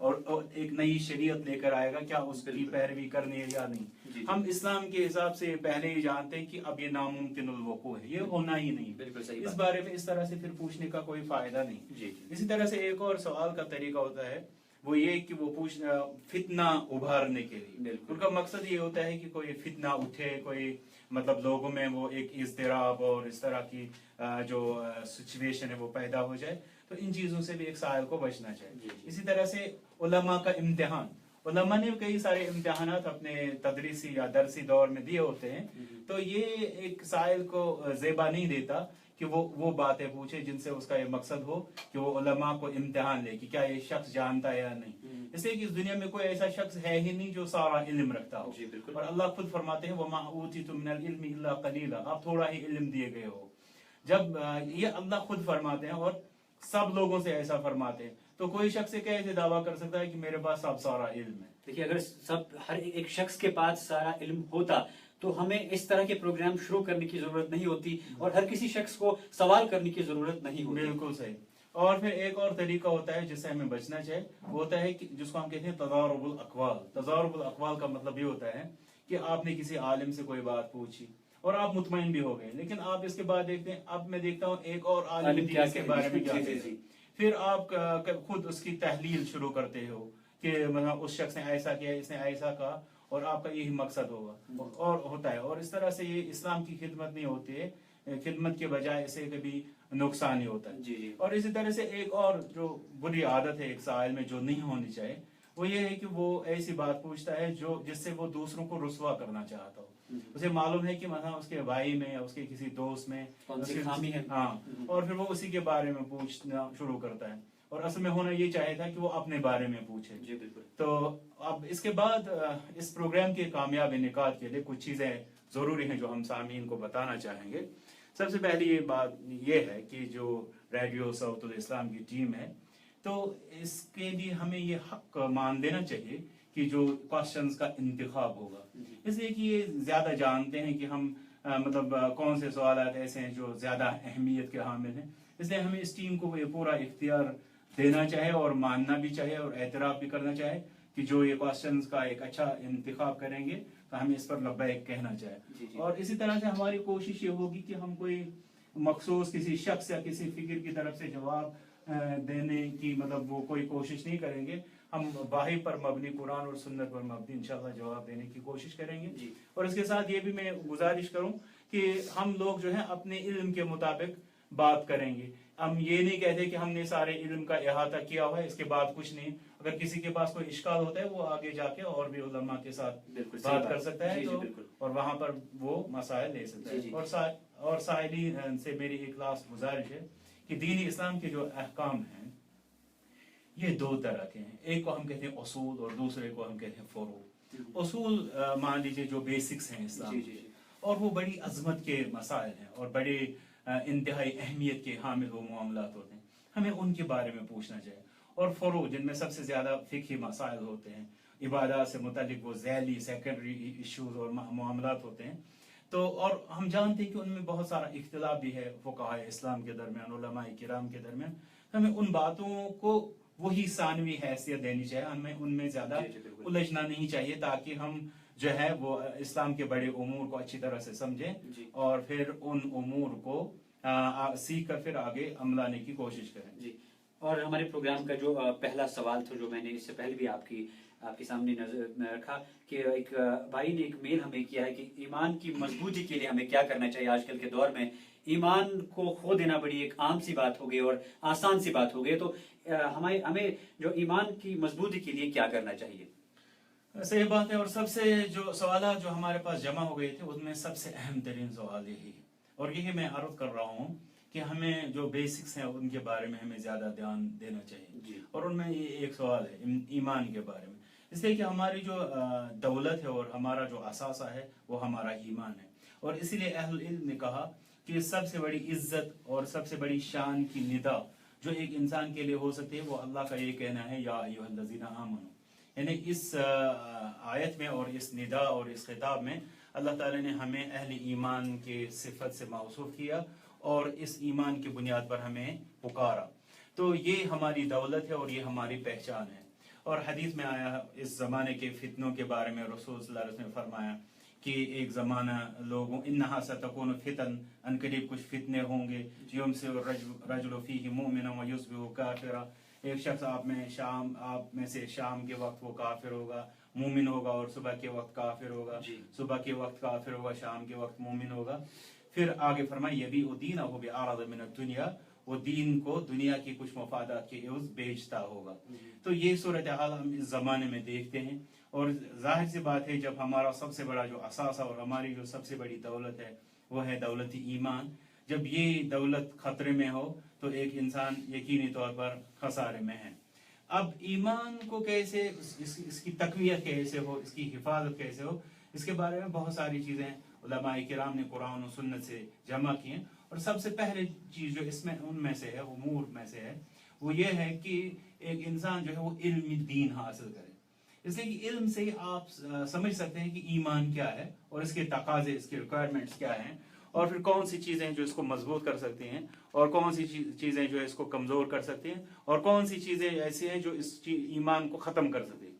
اور ایک نئی شریعت لے کر آئے گا، کیا اس کی پیروی کرنی ہے یا نہیں؟ ہم اسلام کے حساب سے پہلے ہی جانتے ہیں کہ اب یہ ناممکن الوقوع ہے، یہ ہونا ہی نہیں، بالکل صحیح اس بات۔ بارے میں اس طرح سے پھر پوچھنے کا کوئی فائدہ نہیں۔ اسی طرح سے ایک اور سوال کا طریقہ ہوتا ہے، وہ یہ کہ وہ فتنہ ابھارنے کے لیے ان کا مقصد یہ ہوتا ہے کہ کوئی فتنہ اٹھے، کوئی مطلب لوگوں میں وہ ایک اضطراب اور اس طرح کی جو سچویشن ہے وہ پیدا ہو جائے، تو ان چیزوں سے بھی ایک سائل کو بچنا چاہیے۔ اسی طرح سے علماء کا امتحان، علماء نے کئی سارے امتحانات اپنے تدریسی یا درسی دور میں دیے ہوتے ہیں، تو یہ ایک سائل کو زیبا نہیں دیتا کہ وہ باتیں پوچھے جن سے اس کا یہ مقصد ہو کہ وہ علماء کو امتحان لے کہ کیا یہ شخص جانتا ہے یا نہیں، اس لیے کہ اس دنیا میں کوئی ایسا شخص ہے ہی نہیں جو سارا علم رکھتا ہو، اور اللہ خود فرماتے ہیں وَمَا أُوتِيتُم مِّنَ الْعِلْمِ إِلَّا قَلِيلًا، آپ تھوڑا ہی علم دیے گئے ہو۔ جب یہ اللہ خود فرماتے ہیں اور سب لوگوں سے ایسا فرماتے ہیں، تو کوئی شخص کیسے دعویٰ کر سکتا ہے کہ میرے پاس اب سارا علم ہے؟ دیکھیے اگر ہر ایک شخص کے پاس سارا علم ہوتا تو ہمیں اس طرح کے پروگرام شروع کرنے کی ضرورت نہیں ہوتی اور ہر کسی شخص کو سوال کرنے کی ضرورت نہیں ہوتی۔ بالکل صحیح۔ اور پھر ایک اور طریقہ ہوتا ہے جس سے ہمیں بچنا چاہیے، وہ ہوتا ہے کہ جس کو ہم کہتے ہیں تضارب الاقوال۔ تضارب الاقوال کا مطلب یہ ہوتا ہے کہ آپ نے کسی عالم سے کوئی بات پوچھی اور آپ مطمئن بھی ہو گئے، لیکن آپ اس کے بعد دیکھتے ہیں اب میں دیکھتا ہوں ایک اور عالم اس کے بارے میں کیا کہتے ہیں، پھر آپ خود اس کی تحلیل شروع کرتے ہو کہ مطلب اس شخص نے ایسا کیا، اس نے ایسا کہا، اور آپ کا یہی مقصد ہوگا اور ہوتا ہے، اور اس طرح سے یہ اسلام کی خدمت نہیں ہوتی ہے، خدمت کے بجائے اسے کبھی نقصان ہی ہوتا ہے۔ اور اسی طرح سے ایک اور جو بری عادت ہے ایک سائل میں جو نہیں ہونی چاہیے، وہ یہ ہے کہ وہ ایسی بات پوچھتا ہے جس سے وہ دوسروں کو رسوا کرنا چاہتا ہو۔ اسے معلوم ہے کہ مثلا اس کے بھائی میں یا اس کے کسی دوست میں خامی ہے، ہاں، اور پھر وہ اسی کے بارے میں پوچھنا شروع کرتا ہے، اور اصل میں ہونا یہ چاہیے تھا کہ وہ اپنے بارے میں پوچھے۔ تو اب اس کے بعد اس پروگرام کے کامیاب انعقاد کے لیے کچھ چیزیں ضروری ہیں جو ہم سامعین کو بتانا چاہیں گے۔ سب سے پہلی یہ بات یہ ہے کہ جو ریڈیو صوت الاسلام کی ٹیم ہے، تو اس کے لیے ہمیں یہ حق مان لینا چاہیے کہ جو کوسچنز کا انتخاب ہوگا، اس لیے کہ یہ زیادہ جانتے ہیں کہ ہم مطلب کون سے سوالات ایسے ہیں جو زیادہ اہمیت کے حامل ہیں، اس لیے ہمیں اس ٹیم کو یہ پورا اختیار دینا چاہے اور ماننا بھی چاہے اور اعتراف بھی کرنا چاہے کہ جو یہ کوسچنز کا ایک اچھا انتخاب کریں گے تو ہمیں اس پر لبیک کہنا چاہے۔ اور اسی طرح سے ہماری کوشش یہ ہوگی کہ ہم کوئی مخصوص کسی شخص یا کسی فکر کی طرف سے جواب دینے کی مطلب وہ کوئی کوشش نہیں کریں گے، ہم واحد پر مبنی، قرآن اور سنت پر مبنی انشاءاللہ جواب دینے کی کوشش کریں گے۔ اور اس کے ساتھ یہ بھی میں گزارش کروں کہ ہم لوگ جو ہے اپنے علم کے مطابق بات کریں گے، ہم یہ نہیں کہتے کہ ہم نے سارے علم کا احاطہ کیا ہوا ہے اس کے بعد کچھ نہیں، اگر کسی کے پاس کوئی اشکال ہوتا ہے وہ آگے جا کے اور بھی علماء کے ساتھ بات کر سکتا ہے اور وہاں پر وہ مسائل لے سکتا ہے۔ اور سائلین سے میری ایک لاسٹ گزارش ہے کہ دین اسلام کے جو احکام ہیں یہ دو طرح کے ہیں، ایک کو ہم کہتے ہیں اصول اور دوسرے کو ہم کہتے ہیں فروع۔ اصول مان لیجیے جو بیسکس ہیں اسلام کے، اور وہ بڑی عظمت کے مسائل ہیں اور بڑے انتہائی اہمیت کے حامل وہ معاملات ہوتے ہیں، ہمیں ان کے بارے میں پوچھنا چاہیے۔ اور فروع جن میں سب سے زیادہ فقہی مسائل ہوتے ہیں، عبادات سے متعلق وہ ذیلی سیکنڈری ایشوز اور معاملات ہوتے ہیں، تو اور ہم جانتے ہیں کہ ان میں بہت سارا اختلاف بھی ہے فقہاء اسلام کے درمیان، علماء کرام کے درمیان، ہمیں ان باتوں کو وہی ثانوی حیثیت دینی چاہیے، ہمیں ان میں زیادہ الجھنا نہیں چاہیے تاکہ ہم جو ہے وہ اسلام کے بڑے امور کو اچھی طرح سے سمجھیں اور پھر ان امور کو سیکھ کر پھر آگے عمل لانے کی کوشش کریں۔ اور ہمارے پروگرام کا جو پہلا سوال تھا جو میں نے اس سے پہلے بھی آپ کے سامنے نظر میں رکھا کہ ایک بھائی نے ایک میل ہمیں کیا ہے کہ ایمان کی مضبوطی کے لیے ہمیں کیا کرنا چاہیے۔ آج کل کے دور میں ایمان کو کھو دینا بڑی ایک عام سی بات ہو گئی اور آسان سی بات ہو گئی، تو ہمیں جو ایمان کی مضبوطی کے لیے کیا کرنا چاہیے؟ صحیح بات ہے، اور سب سے جو سوالات جو ہمارے پاس جمع ہو گئے تھے ان میں سب سے اہم ترین سوال یہی ہے، اور یہی میں عرض کر رہا ہوں کہ ہمیں جو بیسکس ہیں ان کے بارے میں ہمیں زیادہ دھیان دینا چاہیے، اور ان میں یہ ایک سوال ہے ایمان کے بارے میں، اس لیے کہ ہماری جو دولت ہے اور ہمارا جو اثاثہ ہے وہ ہمارا ایمان ہے، اور اسی لیے اہل علم نے کہا کہ سب سے بڑی عزت اور سب سے بڑی شان کی ندا جو ایک انسان کے لیے ہو سکتی ہے وہ اللہ کا یہ کہنا ہے یا ایھا الذین آمنوا، یعنی اس آیت میں اور اس ندا اور اس خطاب میں اللہ تعالی نے ہمیں اہل ایمان کے صفت سے موصوف کیا اور اس ایمان کی بنیاد پر ہمیں پکارا، تو یہ ہماری دولت ہے اور یہ ہماری پہچان ہے۔ اور حدیث میں آیا اس زمانے کے فتنوں کے بارے میں رسول صلی اللہ علیہ وسلم نے فرمایا کہ ایک زمانہ لوگوں انہا ستکون فتن، ان قریب کچھ فتنے ہوں گے، یمسی الرجل فیہ مؤمنا ویصبح کافرا، ایک شخص آپ میں سے شام کے وقت وہ کافر ہوگا، مومن ہوگا، اور صبح کے وقت کافر ہوگا، صبح کے وقت کافر ہوگا، شام کے وقت مومن ہوگا۔ پھر آگے فرمایا یبیع دینہ بعرض من الدنیا، وہ دین کو دنیا کی کچھ مفادات کے عوض بیچتا ہوگا۔ تو یہ صورتحال ہم اس زمانے میں دیکھتے ہیں، اور ظاہر سی بات ہے جب ہمارا سب سے بڑا جو اثاثہ اور ہماری جو سب سے بڑی دولت ہے وہ ہے دولت ایمان، جب یہ دولت خطرے میں ہو تو ایک انسان یقینی طور پر خسارے میں ہے۔ اب ایمان کو کیسے اس کی تقویت کیسے ہو، اس کی حفاظت کیسے ہو، اس کے بارے میں بہت ساری چیزیں علماء کرام نے قرآن و سنت سے جمع کی ہیں، اور سب سے پہلے چیز جو اس میں ان میں سے ہے، امور میں سے ہے، وہ یہ ہے کہ ایک انسان جو ہے وہ علم دین حاصل کرے۔ اس لیے کہ علم سے ہی آپ سمجھ سکتے ہیں کہ ایمان کیا ہے، اور اس کے تقاضے، اس کے ریکوائرمنٹس کیا ہیں، اور پھر کون سی چیزیں جو اس کو مضبوط کر سکتی ہیں، اور کون سی چیزیں جو اس کو کمزور کر سکتی ہیں، اور کون سی چیزیں ایسی ہیں جو اس ایمان کو ختم کر سکتی ہیں۔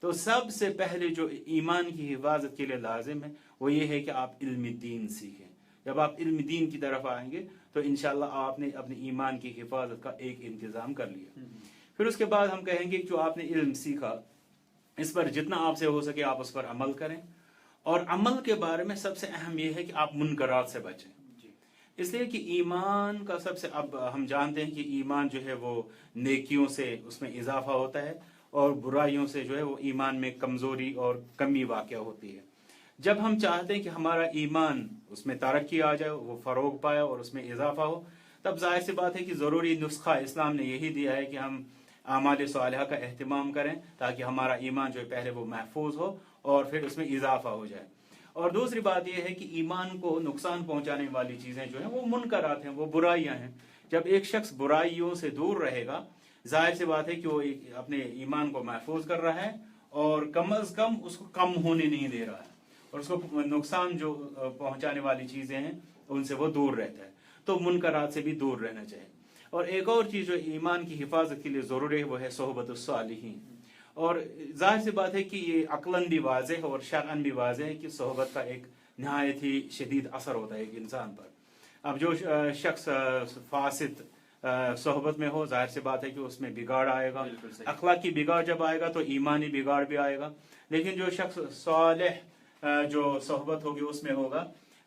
تو سب سے پہلے جو ایمان کی حفاظت کے لیے لازم ہے وہ یہ ہے کہ آپ علم دین سیکھیں۔ جب آپ علم دین کی طرف آئیں گے تو انشاءاللہ آپ نے اپنے ایمان کی حفاظت کا ایک انتظام کر لیا۔ پھر اس کے بعد ہم کہیں گے کہ جو آپ نے علم سیکھا اس پر جتنا آپ سے ہو سکے آپ اس پر عمل کریں، اور عمل کے بارے میں سب سے اہم یہ ہے کہ آپ منکرات سے بچیں۔ اس لیے کہ ایمان کا سب سے، اب ہم جانتے ہیں کہ ایمان جو ہے وہ نیکیوں سے اس میں اضافہ ہوتا ہے، اور برائیوں سے جو ہے وہ ایمان میں کمزوری اور کمی واقع ہوتی ہے۔ جب ہم چاہتے ہیں کہ ہمارا ایمان اس میں ترقی آ جائے، وہ فروغ پائے اور اس میں اضافہ ہو، تب ظاہر سی بات ہے کہ ضروری نسخہ اسلام نے یہی دیا ہے کہ ہم اعمال صالحہ کا اہتمام کریں تاکہ ہمارا ایمان جو ہے پہلے وہ محفوظ ہو اور پھر اس میں اضافہ ہو جائے۔ اور دوسری بات یہ ہے کہ ایمان کو نقصان پہنچانے والی چیزیں جو ہیں وہ منکرات ہیں، وہ برائیاں ہیں۔ جب ایک شخص برائیوں سے دور رہے گا، ظاہر سی بات ہے کہ وہ اپنے ایمان کو محفوظ کر رہا ہے، اور کم از کم اس کو کم ہونے نہیں دے رہا ہے، اور اس کو نقصان جو پہنچانے والی چیزیں ہیں ان سے وہ دور رہتا ہے۔ تو منکرات سے بھی دور رہنا چاہیے۔ اور ایک اور چیز جو ایمان کی حفاظت کے لیے ضروری ہے وہ ہے صحبت الصالحین۔ اور ظاہر سی بات ہے کہ یہ عقلاً بھی واضح ہے اور شرعاً بھی واضح ہے کہ صحبت کا ایک نہایت ہی شدید اثر ہوتا ہے ایک انسان پر۔ اب جو شخص فاسد صحبت میں ہو، ظاہر سی بات ہے کہ اس میں بگاڑ آئے گا، اخلاقی بگاڑ جب آئے گا تو ایمانی بگاڑ بھی آئے گا۔ لیکن جو شخص صالح جو صحبت ہوگی اس میں ہوگا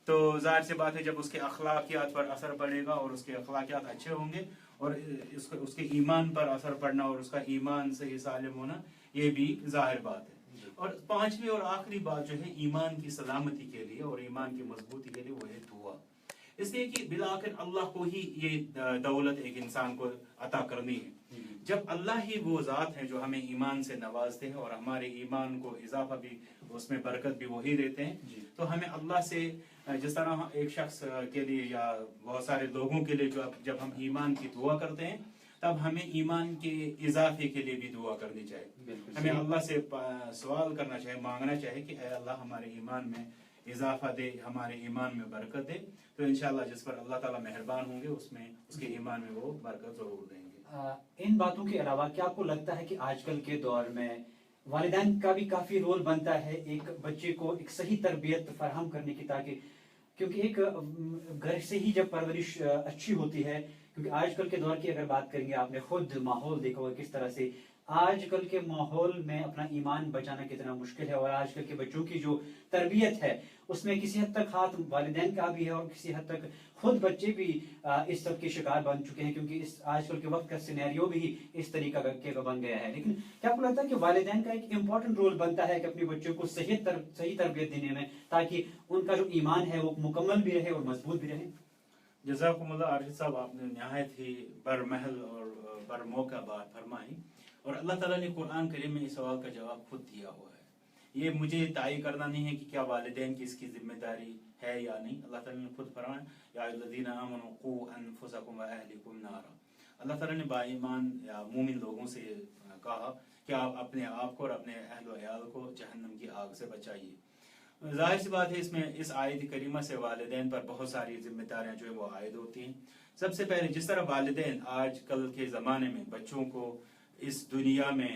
تو ظاہر سی بات ہے جب اس کے اخلاقیات پر اثر پڑے گا اور اس کے اخلاقیات اچھے ہوں گے، اور اس کے ایمان پر اثر پڑنا اور اس کا ایمان صحیح سالم ہونا، یہ بھی ظاہر بات ہے۔ اور پانچویں اور آخری بات جو ہے ایمان کی سلامتی کے لیے اور ایمان کی مضبوطی کے لیے وہ ہے دعا۔ اس لیے کہ بالآخر اللہ کو ہی یہ دولت ایک انسان کو عطا کرنی ہے۔ جب اللہ ہی وہ ذات ہے جو ہمیں ایمان سے نوازتے ہیں اور ہمارے ایمان کو اضافہ بھی، اس میں برکت بھی وہی دیتے ہیں، تو ہمیں اللہ سے جس طرح ایک شخص کے لیے یا بہت سارے لوگوں کے لیے جب ہم ایمان کی دعا کرتے ہیں تب ہمیں ایمان کے اضافے کے لیے بھی دعا کرنی چاہیے۔ ہمیں اللہ سے سوال کرنا چاہیے، مانگنا چاہیے کہ اے اللہ ہمارے ایمان میں اضافہ دے، ہمارے ایمان میں برکت دے، تو انشاءاللہ جس پر اللہ تعالیٰ مہربان ہوں گے اس کے ایمان میں وہ برکت ضرور دیں گے۔ ان باتوں کے علاوہ کیا آپ کو لگتا ہے کہ آج کل کے دور میں والدین کا بھی کافی رول بنتا ہے ایک بچے کو ایک صحیح تربیت فراہم کرنے کی، تاکہ کیونکہ ایک گھر سے ہی جب پرورش اچھی ہوتی ہے، کیونکہ آج کل کے دور کی اگر بات کریں گے، آپ نے خود ماحول دیکھا ہوگا کس طرح سے آج کل کے ماحول میں اپنا ایمان بچانا کتنا مشکل ہے، اور آج کل کے بچوں کی جو تربیت ہے اس میں کسی حد تک ہاتھ والدین کا بھی ہے، اور کسی حد تک خود بچے بھی اس سب کے شکار بن چکے ہیں، کیونکہ آج کل کے وقت کا سینیریو بھی اس طریقہ کا بن گیا ہے۔ لیکن کیا آپ کو لگتا ہے کہ والدین کا ایک امپورٹنٹ رول بنتا ہے کہ اپنے بچوں کو صحیح تربیت دینے میں، تاکہ ان کا جو ایمان ہے وہ مکمل بھی رہے اور مضبوط بھی رہے؟ جزاکم اللہ ارشد صاحب، آپ نے نہایت ہی برمحل اور برموقع بات فرمائی، اور اللہ تعالیٰ نے قرآن کریم میں اس سوال کا جواب خود دیا ہوا ہے۔ یہ مجھے تعین کرنا نہیں ہے کہ کیا والدین کی اس کی ذمہ داری ہے یا نہیں۔ اللہ تعالیٰ نے خود فرمایا یا ایھا الذین آمنوا قوا انفسکم واہلکم نارا۔ اللہ تعالیٰ نے با ایمان یا مومن لوگوں سے کہا کہ آپ اپنے آپ کو اور اپنے اہل و عیال کو جہنم کی آگ سے بچائیے۔ ظاہر سی بات ہے اس میں اس آیت کریمہ سے والدین پر بہت ساری ذمہ داریاں جو ہے وہ عائد ہوتی ہیں۔ سب سے پہلے جس طرح والدین آج کل کے زمانے میں بچوں کو اس دنیا میں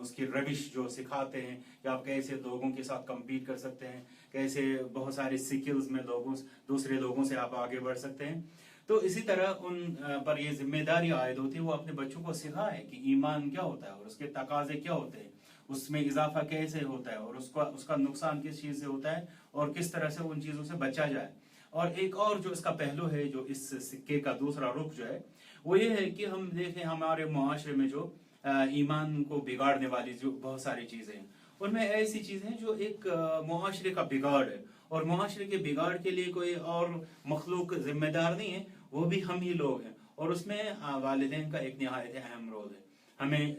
اس کی روش جو سکھاتے ہیں کہ آپ کیسے لوگوں کے ساتھ کمپیٹ کر سکتے ہیں، کیسے بہت سارے سکلز میں دوسرے لوگوں سے آپ آگے بڑھ سکتے ہیں. تو اسی طرح ان پر یہ ذمہ داری عائد ہوتی ہے، وہ اپنے بچوں کو سکھائے کہ ایمان کیا ہوتا ہے اور اس کے تقاضے کیا ہوتے ہیں، اس میں اضافہ کیسے ہوتا ہے اور اس کا نقصان کس چیز سے ہوتا ہے اور کس طرح سے ان چیزوں سے بچا جائے. اور ایک اور جو اس کا پہلو ہے، جو اس سکے کا دوسرا رخ جو ہے، وہ یہ ہے کہ ہم دیکھیں ہمارے معاشرے میں جو ایمان کو بگاڑنے والی جو بہت ساری چیزیں ہیں، ان میں ایسی چیزیں ہیں جو ایک معاشرے کا بگاڑ ہے، اور معاشرے کے بگاڑ کے لیے کوئی اور مخلوق ذمہ دار نہیں ہے، وہ بھی ہم ہی لوگ ہیں. اور اس میں والدین کا ایک نہایت اہم رول ہے. ہمیں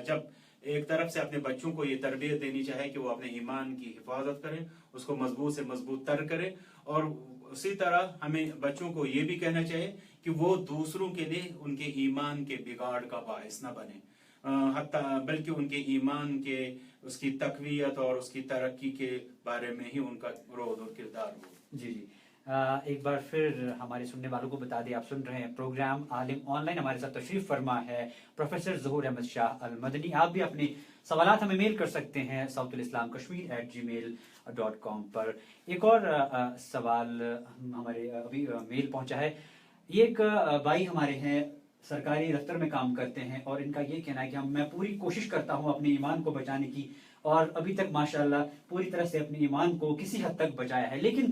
جب ایک طرف سے اپنے بچوں کو یہ تربیت دینی چاہے کہ وہ اپنے ایمان کی حفاظت کریں، اس کو مضبوط سے مضبوط تر کریں، اور اسی طرح ہمیں بچوں کو یہ بھی کہنا چاہیے کہ وہ دوسروں کے لیے ان کے ایمان کے بگاڑ کا باعث نہ بنے، بلکہ ان کے ایمان کے اس کی تقویت اور اس کی ترقی کے بارے میں ہی ان کا رول اور کردار ہو. جی جی، ایک بار پھر ہمارے سننے والوں کو بتا دیں، آپ سن رہے ہیں پروگرام عالم آن لائن. ہمارے ساتھ تشریف فرما ہے پروفیسر ظہور احمد شاہ المدنی. آپ بھی اپنے سوالات ہمیں میل کر سکتے ہیں sautulislamkashmir@gmail.com پر. ایک اور سوال ہمارے ابھی میل پہنچا ہے. یہ ایک بھائی ہمارے ہیں، سرکاری دفتر میں کام کرتے ہیں، اور ان کا یہ کہنا ہے کہ میں پوری کوشش کرتا ہوں اپنے ایمان کو بچانے کی، اور ابھی تک ماشاءاللہ پوری طرح سے اپنے ایمان کو کسی حد تک بچایا ہے. لیکن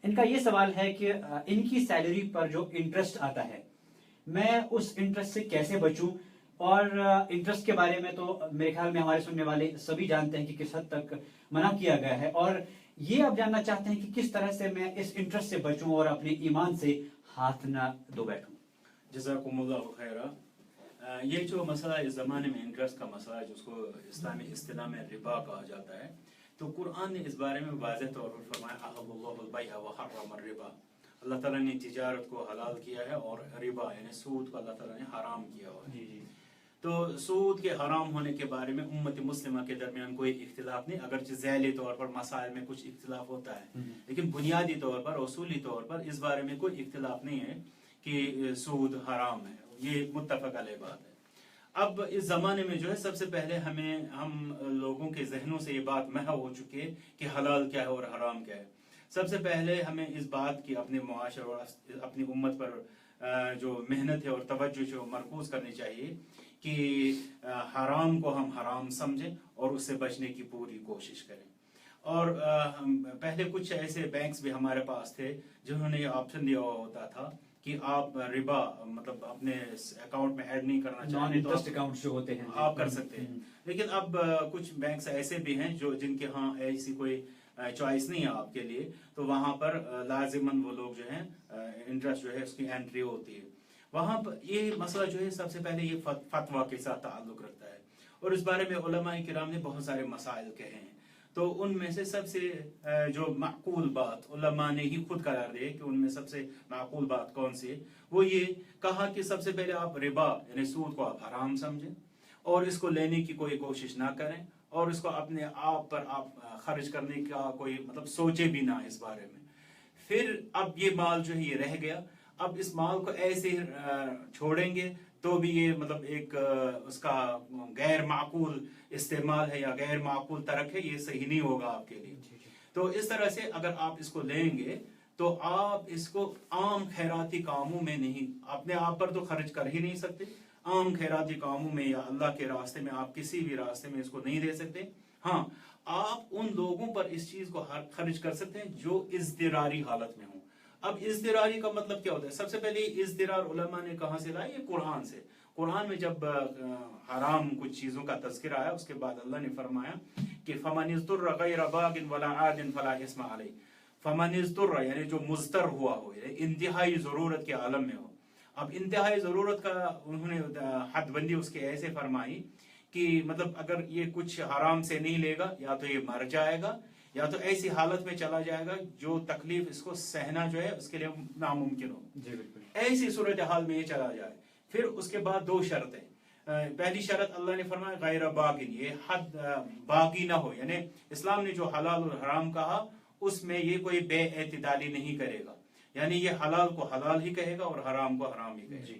ان کا یہ سوال ہے کہ ان کی سیلری پر جو انٹرسٹ آتا ہے، میں اس انٹرسٹ سے کیسے بچوں؟ اور انٹرسٹ کے بارے میں تو میرے خیال میں ہمارے سننے والے سبھی جانتے ہیں کہ کس حد تک منع کیا گیا ہے، اور یہ اب جاننا چاہتے ہیں کہ کس طرح سے میں اس انٹرسٹ سے بچوں اور اپنے ایمان سے ہاتھ نہ دھو بیٹھوں. جزاکم اللہ خیرہ. یہ جو مسئلہ اس زمانے میں انٹرسٹ کا مسئلہ ہے، جس کو اسلامی اصطلاح میں ربا کہا جاتا ہے، تو قرآن نے اس بارے میں واضح طور پر فرمایا احل اللہ البیع وحرم الربا. اللہ تعالیٰ نے تجارت کو حلال کیا ہے اور ربا یعنی سود کو اللہ تعالیٰ نے حرام کیا ہوا ہے. تو سود کے حرام ہونے کے بارے میں امت مسلمہ کے درمیان کوئی اختلاف نہیں، اگرچہ ذیلی طور پر مسائل میں کچھ اختلاف ہوتا ہے، لیکن بنیادی طور پر اصولی طور پر اس بارے میں کوئی اختلاف نہیں ہے کہ سود حرام ہے. یہ متفق علیہ بات ہے. اب اس زمانے میں جو ہے سب سے پہلے ہم لوگوں کے ذہنوں سے یہ بات محو ہو چکی ہے کہ حلال کیا ہے اور حرام کیا ہے. سب سے پہلے ہمیں اس بات کی اپنے معاشرے اور اپنی امت پر جو محنت ہے اور توجہ جو مرکوز کرنی چاہیے کہ حرام کو ہم حرام سمجھیں اور اس سے بچنے کی پوری کوشش کریں. اور پہلے کچھ ایسے بینکس بھی ہمارے پاس تھے جنہوں نے یہ آپشن دیا ہوتا تھا کہ آپ ربا مطلب اپنے اکاؤنٹ میں ایڈ نہیں کرنا چاہتے تو اکاؤنٹ جو ہوتے ہیں آپ کر سکتے ہیں. لیکن اب کچھ بینکس ایسے بھی ہیں جن کے ہاں ایسی کوئی چوائس نہیں ہے آپ کے لیے، تو وہاں پر لازماً وہ لوگ جو ہیں انٹرسٹ جو ہے اس کی انٹری ہوتی ہے. وہاں پر یہ مسئلہ جو ہے سب سے پہلے یہ فتویٰ کے ساتھ تعلق رکھتا ہے، اور اس بارے میں علماء کرام نے بہت سارے مسائل کہے ہیں. تو ان میں سے سب سے جو معقول بات علماء نے ہی خود قرار دے کہ ان میں سب سے معقول بات کون سی ہے، وہ یہ کہا کہ سب سے پہلے آپ ربا یعنی سود کو آپ حرام سمجھیں اور اس کو لینے کی کوئی کوشش نہ کریں، اور اس کو اپنے آپ پر آپ خرچ کرنے کا کوئی مطلب سوچے بھی نہ اس بارے میں. پھر اب یہ مال جو ہے یہ رہ گیا، اب اس مال کو ایسے چھوڑیں گے تو بھی یہ مطلب ایک اس کا غیر معقول استعمال ہے یا غیر معقول ترک ہے، یہ صحیح نہیں ہوگا آپ کے لیے. تو اس طرح سے اگر آپ اس کو لیں گے تو آپ اس کو عام خیراتی کاموں میں نہیں، اپنے آپ پر تو خرچ کر ہی نہیں سکتے، عام خیراتی کاموں میں یا اللہ کے راستے میں آپ کسی بھی راستے میں اس کو نہیں دے سکتے. ہاں آپ ان لوگوں پر اس چیز کو خرچ کر سکتے ہیں جو اضطراری حالت میں ہوں. اب اضطراری کا مطلب کیا ہوتا ہے؟ سب سے پہلے اضطرار علماء نے کہاں سے لایا؟ یہ قرآن سے. قرآن میں جب حرام کچھ چیزوں کا تذکرہ آیا، اس کے بعد اللہ نے فرمایا کہ فَمَنِ اضْطُرَّ غَيْرَ بَاغٍ وَلَا عَادٍ فَلَا إِثْمَ عَلَيْهِ. فَمَنِ اضْطُرَّ یعنی جو مضطر ہوا ہو، انتہائی ضرورت کے عالم میں ہو. اب انتہائی ضرورت کا انہوں نے حد بندی اس کے ایسے فرمائی کہ مطلب اگر یہ کچھ حرام سے نہیں لے گا یا تو یہ مر جائے گا یا تو ایسی حالت میں چلا جائے گا جو تکلیف اس کو سہنا جو ہے اس کے لیے ناممکن ہو. جی بالکل. ایسی صورتحال میں یہ چلا جائے. پھر اس کے بعد دو شرطیں. پہلی شرط اللہ نے فرمایا غیر باغن، یہ حد باغی نہ ہو، یعنی اسلام نے جو حلال اور حرام کہا اس میں یہ کوئی بے اعتدالی نہیں کرے گا، یعنی یہ حلال کو حلال ہی کہے گا اور حرام کو حرام ہی کہے گا.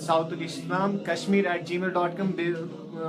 sautulislamkashmir@gmail.com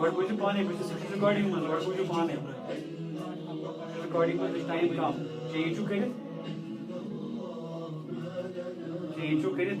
What would you want? Which is recording? What would you want? Recording with this time come. Change to get it. Change to get it.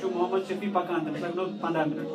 Şu Muhammed Şefi Pakan. Mesela no 15 minutes.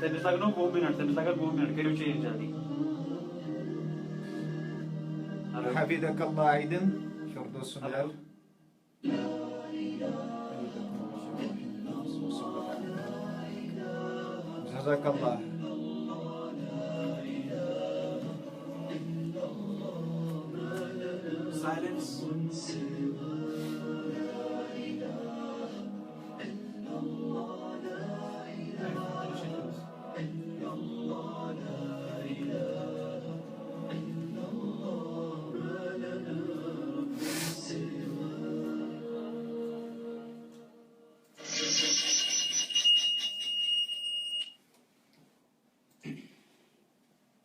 تمیز لگا 2 minute کریو change جلدی. حفظك الله عيدا فردوس النار. جزاك الله. Silence.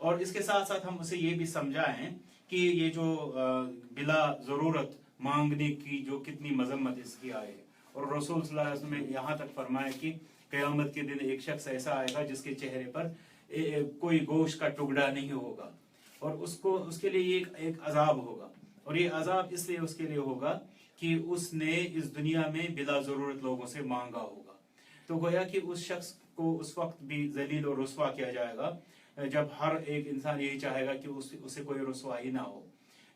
اور اس کے ساتھ ساتھ ہم اسے یہ بھی سمجھائیں کہ یہ جو بلا ضرورت مانگنے کی جو کتنی مذمت اس کی آئی ہے، اور رسول صلی اللہ علیہ وسلم نے یہاں تک فرمایا کہ قیامت کے دن ایک شخص ایسا آئے گا جس کے چہرے پر کوئی گوشت کا ٹکڑا نہیں ہوگا، اور اس کے لیے ایک عذاب ہوگا، اور یہ عذاب اس لیے اس کے لیے ہوگا کہ اس نے اس دنیا میں بلا ضرورت لوگوں سے مانگا ہوگا۔ تو گویا کہ اس شخص کو اس وقت بھی ذلیل اور رسوا کیا جائے گا جب ہر ایک انسان یہی چاہے گا کہ اسے کوئی رسوائی نہ ہو۔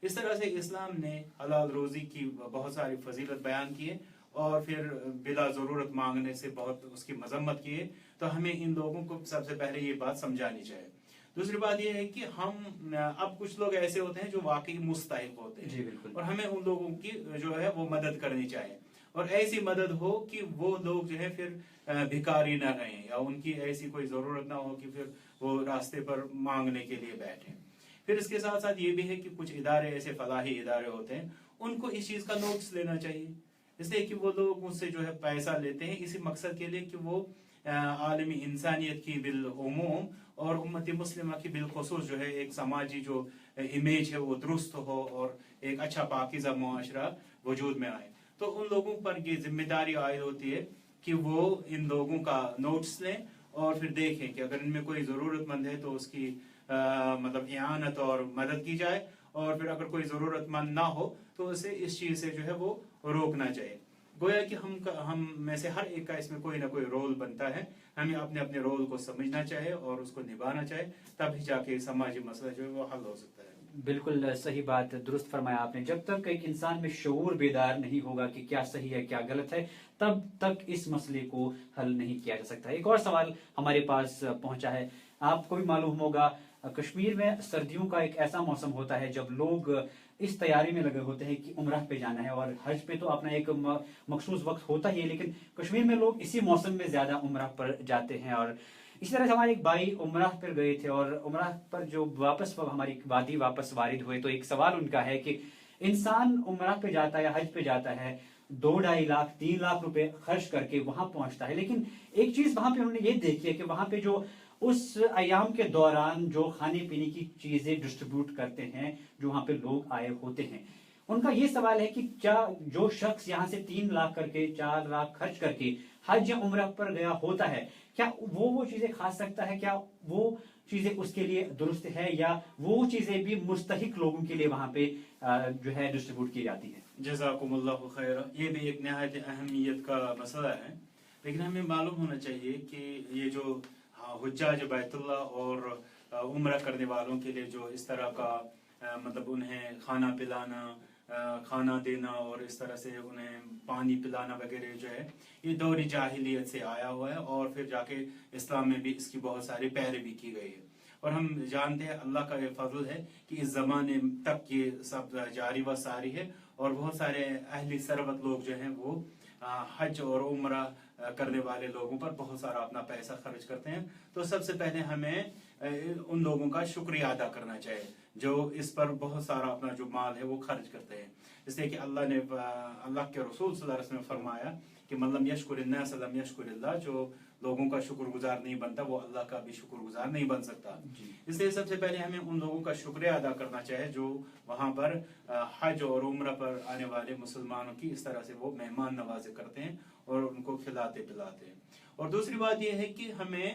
اس طرح سے اسلام نے حلال روزی کی بہت ساری فضیلت بیان کی ہے، اور پھر بلا ضرورت مانگنے سے بہت اس کی مذمت کی ہے۔ تو ہمیں ان لوگوں کو سب سے پہلے یہ بات سمجھانی چاہیے۔ دوسری بات یہ ہے کہ ہم اب کچھ لوگ ایسے ہوتے ہیں جو واقعی مستحق ہوتے ہیں، جی بالکل، اور ہمیں ان لوگوں کی جو ہے وہ مدد کرنی چاہیے، اور ایسی مدد ہو کہ وہ لوگ جو ہے پھر بھکاری نہ رہیں، یا ان کی ایسی کوئی ضرورت نہ ہو کہ پھر وہ راستے پر مانگنے کے لیے بیٹھیں۔ پھر اس کے ساتھ ساتھ یہ بھی ہے کہ کچھ ادارے ایسے فلاحی ادارے ہوتے ہیں، ان کو اس چیز کا نوٹس لینا چاہیے، اس لیے کہ وہ لوگ ان سے جو ہے پیسہ لیتے ہیں اسی مقصد کے لیے کہ وہ عالمی انسانیت کی بالعموم اور امت مسلمہ کی بالخصوص جو ہے ایک سماجی جو امیج ہے وہ درست ہو، اور ایک اچھا پاکیزہ معاشرہ وجود میں آئے۔ تو ان لوگوں پر یہ ذمہ داری عائد ہوتی ہے کہ وہ ان لوگوں کا نوٹس لیں، اور پھر دیکھیں کہ اگر ان میں کوئی ضرورت مند ہے تو اس کی مطلب اعانت اور مدد کی جائے، اور پھر اگر کوئی ضرورت مند نہ ہو تو اسے اس چیز سے جو ہے وہ روکنا چاہیے۔ گویا کہ ہم میں سے ہر ایک کا اس میں کوئی نہ کوئی رول بنتا ہے، ہمیں اپنے اپنے رول کو سمجھنا چاہیے اور اس کو نبھانا چاہیے، تب ہی جا کے سماجی مسئلہ جو ہے وہ حل ہو سکتا ہے۔ بالکل صحیح بات، درست فرمایا آپ نے۔ جب تک ایک انسان میں شعور بیدار نہیں ہوگا کہ کیا صحیح ہے کیا غلط ہے، تب تک اس مسئلے کو حل نہیں کیا جا سکتا۔ ایک اور سوال ہمارے پاس پہنچا ہے، آپ کو بھی معلوم ہوگا کشمیر میں سردیوں کا ایک ایسا موسم ہوتا ہے جب لوگ اس تیاری میں لگے ہوتے ہیں کہ عمرہ پہ جانا ہے، اور حج پہ تو اپنا ایک مخصوص وقت ہوتا ہی ہے، لیکن کشمیر میں لوگ اسی موسم میں زیادہ عمرہ پر جاتے ہیں۔ اور اسی طرح سے ہمارے ایک بھائی عمرہ پر گئے تھے، اور عمرہ پر جو واپس ہماری وادی واپس وارد ہوئے، تو ایک سوال ان کا ہے کہ انسان عمرہ پہ جاتا ہے، حج پہ جاتا ہے، 2-2.5 لاکھ 3 لاکھ روپے خرچ کر کے وہاں پہنچتا ہے، لیکن ایک چیز وہاں پہ انہوں نے یہ دیکھی ہے کہ وہاں پہ جو اس ایام کے دوران جو کھانے پینے کی چیزیں ڈسٹریبیوٹ کرتے ہیں جو وہاں پہ لوگ آئے ہوتے ہیں، ان کا یہ سوال ہے کہ کیا جو شخص یہاں سے 3 لاکھ کر کے 4 لاکھ خرچ کر کے حج یا عمرہ پر گیا ہوتا ہے، کیا وہ چیزیں کھا سکتا ہے؟ کیا وہ چیزیں اس کے لیے درست ہے، یا وہ چیزیں بھی مستحق لوگوں کے لیے وہاں پہ جو ہے ڈسٹریبیوٹ کی جاتی ہیں؟ جزاکم اللہ خیر، یہ بھی ایک نہایت اہمیت کا مسئلہ ہے، لیکن ہمیں معلوم ہونا چاہیے کہ یہ جو حجاج بیت اللہ اور عمرہ کرنے والوں کے لیے جو اس طرح کا مطلب انہیں کھانا پلانا، کھانا دینا، اور اس طرح سے انہیں پانی پلانا وغیرہ جو ہے، یہ دور جاہلیت سے آیا ہوا ہے، اور پھر جا کے اسلام میں بھی اس کی بہت ساری پیروی کی گئی ہے۔ اور ہم جانتے ہیں اللہ کا یہ فضل ہے کہ اس زمانے تک یہ سب جاری و ساری ہے، اور بہت سارے اہل ثروت لوگ جو ہیں وہ حج اور عمرہ کرنے والے لوگوں پر بہت سارا اپنا پیسہ خرچ کرتے ہیں۔ تو سب سے پہلے ہمیں ان لوگوں کا شکریہ ادا کرنا چاہیے جو اس پر بہت سارا اپنا جو مال ہے وہ خرچ کرتے ہیں، اس لیے کہ اللہ کے رسول صلی اللہ علیہ وسلم نے فرمایا کہ من لم یشکر الناس لم یشکر اللہ، جو لوگوں کا شکر گزار نہیں بنتا وہ اللہ کا بھی شکر گزار نہیں بن سکتا۔ اس لیے سب سے پہلے ہمیں ان لوگوں کا شکریہ ادا کرنا چاہیے جو وہاں پر حج اور عمرہ پر آنے والے مسلمانوں کی اس طرح سے وہ مہمان نوازی کرتے ہیں اور ان کو کھلاتے پلاتے ہیں۔ اور دوسری بات یہ ہے کہ ہمیں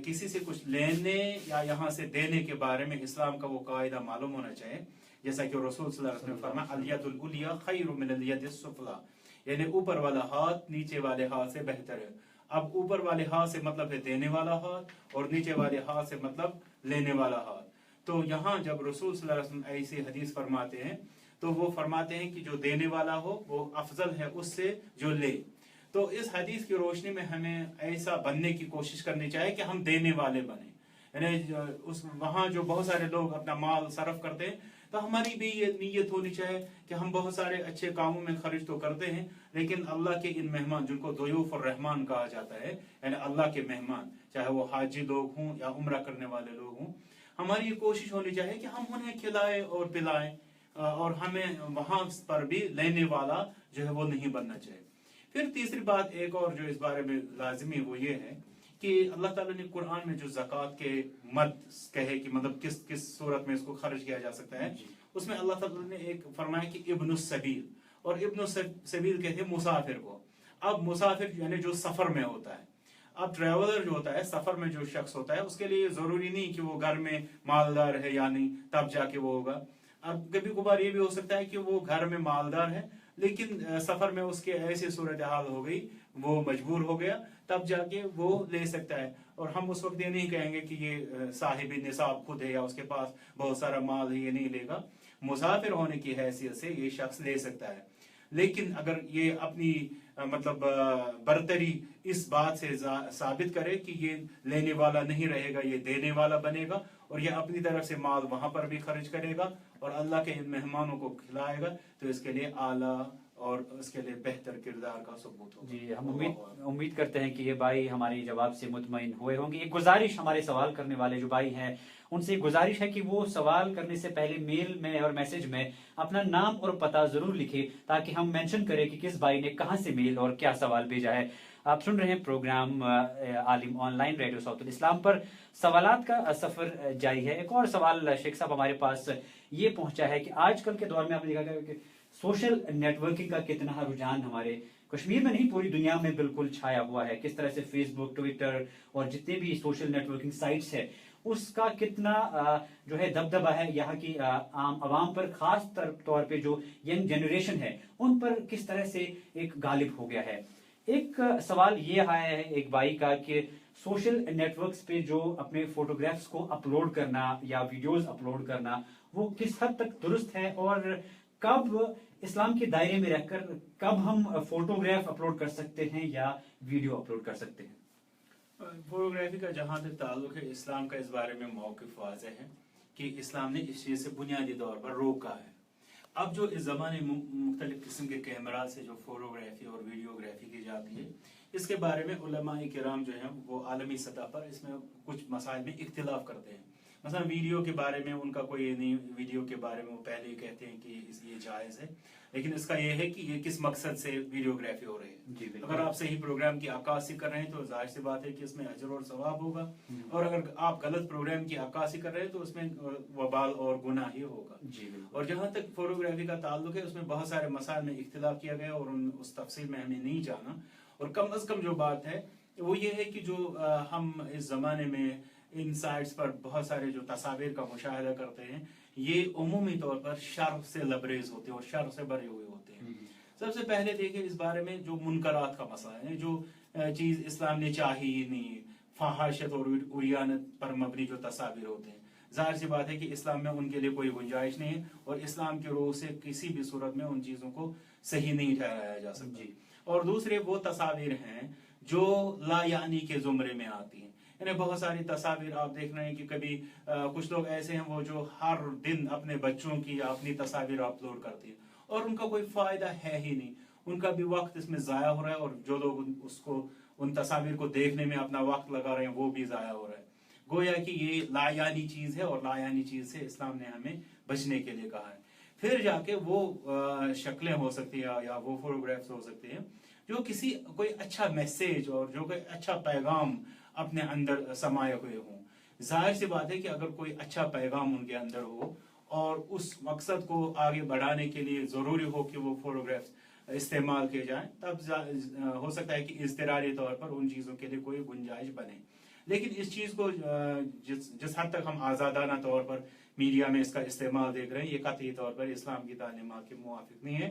کسی سے کچھ لینے یا یہاں سے دینے کے بارے میں اسلام کا وہ قاعدہ معلوم ہونا چاہیے، جیسا کہ رسول صلی اللہ علیہ وسلم نے فرمایا الید العلیٰ خیر من الید السفلیٰ، یعنی اوپر والا ہاتھ نیچے والے ہاتھ سے بہتر ہے۔ اب اوپر والے ہاتھ سے مطلب ہے دینے والا ہاتھ، اور نیچے والے ہاتھ سے مطلب لینے والا ہاتھ۔ تو یہاں جب رسول صلی اللہ علیہ وسلم ایسی حدیث فرماتے ہیں تو وہ فرماتے ہیں کہ جو دینے والا ہو وہ افضل ہے اس سے جو لے۔ تو اس حدیث کی روشنی میں ہمیں ایسا بننے کی کوشش کرنی چاہیے کہ ہم دینے والے بنیں، یعنی وہاں جو بہت سارے لوگ اپنا مال صرف کرتے ہیں تو ہماری بھی یہ نیت ہونی چاہیے کہ ہم بہت سارے اچھے کاموں میں خرچ تو کرتے ہیں، لیکن اللہ کے ان مہمان جن کو ضیوف الرحمان کہا جاتا ہے، یعنی اللہ کے مہمان، چاہے وہ حاجی لوگ ہوں یا عمرہ کرنے والے لوگ ہوں، ہماری یہ کوشش ہونی چاہیے کہ ہم انہیں کھلائیں اور پلائیں، اور ہمیں وہاں پر بھی لینے والا جو ہے وہ نہیں بننا چاہیے۔ پھر تیسری بات ایک اور جو اس بارے میں لازمی وہ یہ ہے کہ کہ اللہ تعالیٰ نے قرآن میں جو زکوٰۃ کے مد کہے کہ مطلب کس کس صورت میں اس کو خرچ کیا جا سکتا ہے، اس میں اللہ تعالیٰ نے ایک فرمایا کہ ابن السبیل، اور ابن السبیل کہتے ہیں مسافر کو. اب مسافر یعنی جو سفر میں ہوتا ہے. اب ٹریولر جو ہوتا ہے، سفر میں جو شخص ہوتا ہے، اس کے لیے ضروری نہیں کہ وہ گھر میں مالدار ہے یا نہیں تب جا کے وہ ہوگا. اب کبھی کبھار یہ بھی ہو سکتا ہے کہ وہ گھر میں مالدار ہے لیکن سفر میں اس کے ایسی صورتحال ہو گئی، وہ مجبور ہو گیا، تب جا کے وہ لے سکتا ہے. اور ہم اس وقت یہ نہیں کہیں گے کہ یہ صاحب نصاب خود ہے یا اس کے پاس بہت سارا مال ہے، یہ نہیں لے گا. مسافر ہونے کی حیثیت سے یہ شخص لے سکتا ہے. لیکن اگر یہ اپنی مطلب برتری اس بات سے ثابت کرے کہ یہ لینے والا نہیں رہے گا، یہ دینے والا بنے گا، اور یہ اپنی طرف سے مال وہاں پر بھی خرچ کرے گا اور اللہ کے ان مہمانوں کو کھلائے گا، تو اس کے لیے اعلیٰ اور اس کے لیے بہتر کردار کا ثبوت ہوگا. جی، ہم امید کرتے ہیں کہ یہ بھائی ہماری جواب سے مطمئن ہوئے ہوں گے. ایک گزارش ہمارے سوال کرنے والے جو بھائی ہیں ان سے گزارش ہے کہ وہ سوال کرنے سے پہلے میل میں اور میسج میں اپنا نام اور پتہ ضرور لکھے تاکہ ہم مینشن کریں کہ کس بھائی نے کہاں سے میل اور کیا سوال بھیجا ہے. آپ سن رہے ہیں program Aalim online radio Saut al-Islam پر، سوالات کا سفر جاری ہے. ایک اور سوال شیخ صاحب ہمارے پاس یہ پہنچا ہے کہ آج کل کے دور میں آپ نے دیکھا کہ سوشل نیٹ ورکنگ کا کتنا رجحان ہمارے کشمیر میں نہیں پوری دنیا میں بالکل چھایا ہوا ہے. کس طرح سے فیس بک، ٹویٹر اور جتنے بھی سوشل نیٹ ورکنگ سائٹس ہے اس کا کتنا جو ہے دبدبہ ہے یہاں کی عام عوام پر، خاص طور پہ جو ینگ جنریشن ہے ان پر کس طرح سے ایک غالب ہو گیا ہے. ایک سوال یہ آیا ہے ایک بھائی کا کہ سوشل نیٹ ورکس پہ جو اپنے فوٹوگرافس کو اپلوڈ کرنا یا ویڈیوز اپلوڈ کرنا وہ کس حد تک درست ہے، اور کب اسلام کے دائرے میں رہ کر کب ہم فوٹوگراف اپلوڈ کر سکتے ہیں یا ویڈیو اپلوڈ کر سکتے ہیں. فوٹوگرافی کا جہاں تک تعلق ہے، اسلام کا اس بارے میں موقف واضح ہے کہ اسلام نے اس چیز سے بنیادی طور پر روکا ہے. اب جو اس زمانے میں مختلف قسم کے کیمرہ سے جو فوٹوگرافی اور ویڈیوگرافی کی جاتی ہے، اس کے بارے میں علماء کرام جو ہیں وہ عالمی سطح پر اس میں کچھ مسائل میں اختلاف کرتے ہیں. مثلا ویڈیو کے بارے میں ان کا کوئی نہیں، ویڈیو کے بارے میں وہ پہلے ہی کہتے ہیں کہ یہ جائز ہے، لیکن اس کا یہ ہے کہ یہ کس مقصد سے ویڈیوگرافی ہو رہی ہے. اگر آپ صحیح پروگرام کی عکاسی کر رہے ہیں تو ظاہر سی بات ہے کہ اس میں اجر اور ثواب ہوگا، اور اگر آپ غلط پروگرام کی عکاسی کر رہے ہیں تو اس میں وبال اور گناہ ہی ہوگا. اور جہاں تک فوٹوگرافی کا تعلق ہے اس میں بہت سارے مسائل میں اختلاف کیا گیا اور اس تفصیل میں ہمیں نہیں جانا. اور کم از کم جو بات ہے وہ یہ ہے کہ جو ہم اس زمانے میں ان سائٹس پر بہت سارے جو تصاویر کا مشاہدہ کرتے ہیں یہ عمومی طور پر شر سے لبریز ہوتے ہیں اور شر سے بھرے ہوئے ہوتے ہیں. سب سے پہلے دیکھیں اس بارے میں جو منکرات کا مسئلہ ہے، جو چیز اسلام نے چاہی ہی نہیں، فحاشت اور عریانت پر مبنی جو تصاویر ہوتے ہیں، ظاہر سی بات ہے کہ اسلام میں ان کے لیے کوئی گنجائش نہیں ہے اور اسلام کے روح سے کسی بھی صورت میں ان چیزوں کو صحیح نہیں ٹھہرایا جا سکتا. اور دوسرے وہ تصاویر ہیں جو لا یعنی کے زمرے میں آتی ہیں. یعنی بہت ساری تصاویر آپ دیکھ رہے ہیں کہ کبھی کچھ لوگ ایسے ہیں وہ جو ہر دن اپنے بچوں کی یا اپنی تصاویر اپلوڈ کرتی ہیں اور ان کا کوئی فائدہ ہے ہی نہیں، ان کا بھی وقت اس میں ضائع ہو رہا ہے اور جو لوگ اس کو ان تصاویر کو دیکھنے میں اپنا وقت لگا رہے ہیں وہ بھی ضائع ہو رہا ہے. گویا کہ یہ لا یعنی چیز ہے اور لا یعنی چیز سے اسلام نے ہمیں بچنے کے لیے کہا ہے. پھر جا کے وہ شکلیں ہو سکتی ہیں یا وہ فوٹوگرافس ہو سکتے ہیں جو کسی کوئی اچھا میسیج اور جو کوئی اچھا پیغام اپنے اندر سمائے ہوئے ہوں. ظاہر سی بات ہے کہ اگر کوئی اچھا پیغام ان کے اندر ہو اور اس مقصد کو آگے بڑھانے کے لیے ضروری ہو کہ وہ فوٹوگرافس استعمال کیے جائیں، تب ہو سکتا ہے کہ اضطراری طور پر ان چیزوں کے لیے کوئی گنجائش بنے. لیکن اس چیز کو جس حد تک ہم آزادانہ طور پر میڈیا میں اس کا استعمال دیکھ رہے ہیں یہ قطعی طور پر اسلام کی تعلیمات کے موافق نہیں ہے.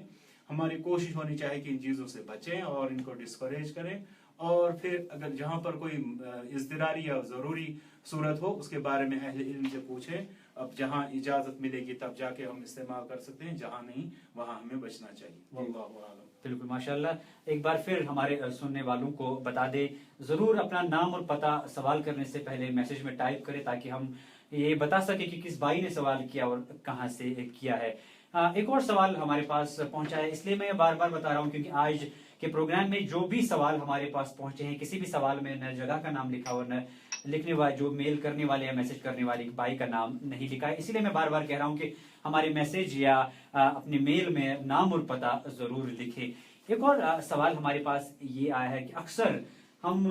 ہماری کوشش ہونی چاہیے کہ ان چیزوں سے بچیں اور ان کو ڈسکریج کریں، اور پھر اگر جہاں پر کوئی اضطراری یا ضروری صورت ہو اس کے بارے میں اہل علم سے پوچھیں. اب جہاں اجازت ملے گی تب جا کے ہم استعمال کر سکتے ہیں، جہاں نہیں وہاں ہمیں بچنا چاہیے. واللہ اعلم. بالکل ماشاءاللہ. ایک بار پھر ہمارے سننے والوں کو بتا دیں ضرور اپنا نام اور پتہ سوال کرنے سے پہلے میسج میں ٹائپ کریں تاکہ ہم یہ بتا سکیں کہ کس بھائی نے سوال کیا اور کہاں سے کیا ہے. ایک اور سوال ہمارے پاس پہنچا ہے، اس لیے میں بار بار بتا رہا ہوں کیونکہ آج کے پروگرام میں جو بھی سوال ہمارے پاس پہنچے ہیں کسی بھی سوال میں نہ جگہ کا نام لکھا اور نہ لکھنے والے جو میل کرنے والے یا میسج کرنے والے بھائی کا نام نہیں لکھا ہے. اسی لیے میں بار بار کہہ رہا ہوں کہ ہمارے میسج یا اپنے میل میں نام اور پتہ ضرور لکھیں. ایک اور سوال ہمارے پاس یہ آیا ہے کہ اکثر ہم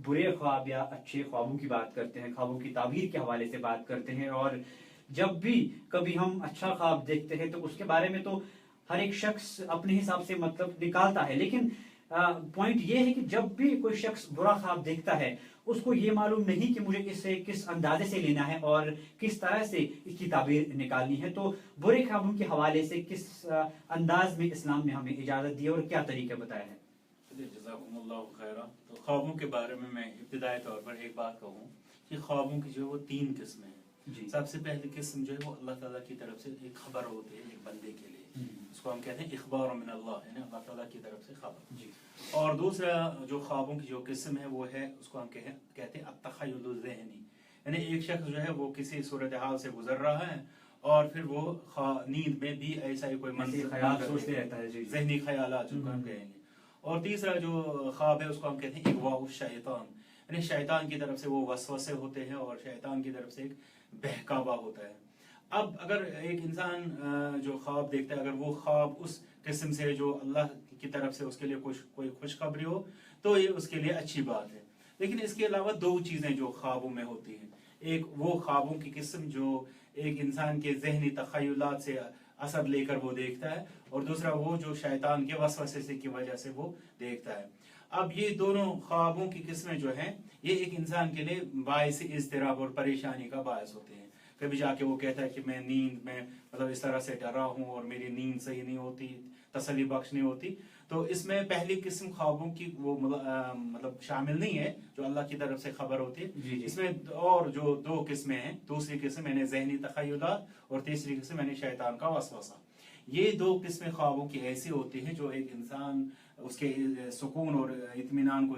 برے خواب یا اچھے خوابوں کی بات کرتے ہیں، خوابوں کی تعبیر کے حوالے سے بات کرتے ہیں، اور جب بھی کبھی ہم اچھا خواب دیکھتے ہیں تو اس کے بارے میں تو ہر ایک شخص اپنے حساب سے مطلب نکالتا ہے، لیکن پوائنٹ یہ ہے کہ جب بھی کوئی شخص برا خواب دیکھتا ہے اس کو یہ معلوم نہیں کہ مجھے اسے کس اندازے سے لینا ہے اور کس طرح سے اس کی تعبیر نکالنی ہے. تو برے خوابوں کے حوالے سے کس انداز میں اسلام نے ہمیں اجازت دی اور کیا طریقہ بتایا ہے؟ جزاکم اللہ خیرہ. تو خوابوں کے بارے میں ابتدائی طور پر ایک بات کہوں کہ خوابوں کی جو ہے وہ 3 قسمیں ہیں. سب سے پہلی قسم جو ہے وہ اللہ تعالیٰ کی طرف سے ایک خبر ہوتی ہے ایک بندے کے لیے، اس کو ہم کہتے ہیں اخبار من اللہ، یعنی اللہ تعالیٰ کی طرف سے خبر. اور دوسرا جو خوابوں کی جو قسم ہے وہ ہے اس کو ہم کہتے ہیں التخیل الذہنی، یعنی ایک شخص جو ہے وہ کسی صورتحال سے گزر رہا ہے اور پھر وہ نیند میں بھی ایسا ہی کوئی منظر سوچتے رہتا ہے، ذہنی خیالات جن کو ہم کہیں گے. اور تیسرا جو خواب ہے اس کو ہم کہتے ہیں اغواء الشیطان، یعنی شیطان کی طرف سے وہ وسوسے ہوتے ہیں اور شیطان کی طرف سے ایک بہکاوا ہوتا ہے. اب اگر ایک انسان جو خواب دیکھتا ہے اگر وہ خواب اس قسم سے جو اللہ کی طرف سے اس کے لیے کوئی خوشخبری ہو تو یہ اس کے لیے اچھی بات ہے. لیکن اس کے علاوہ 2 چیزیں جو خوابوں میں ہوتی ہیں، ایک وہ خوابوں کی قسم جو ایک انسان کے ذہنی تخیلات سے اثر لے کر وہ دیکھتا ہے، اور دوسرا وہ جو شیطان کے وسوسے سے کی وجہ سے وہ دیکھتا ہے. اب یہ دونوں خوابوں کی قسمیں جو ہیں یہ ایک انسان کے لیے باعث اضطراب اور پریشانی کا باعث ہوتے ہیں. کبھی جا کے وہ کہتا ہے کہ میں نیند میں مطلب اس طرح سے ڈرا ہوں اور میری نیند صحیح نہیں ہوتی، تسلی بخش نہیں ہوتی. تو اس میں پہلی قسم خوابوں کی وہ مطلب شامل نہیں ہے جو اللہ کی طرف سے خبر ہوتی ہے. اس میں اور جو 2 قسمیں ہیں، دوسری قسم یعنی ذہنی تخیلات اور تیسری قسم یعنی شیطان کا وسوسہ. یہ 2 قسمیں خوابوں کی ایسی ہوتی ہیں جو ایک انسان اس کے سکون اور اطمینان کو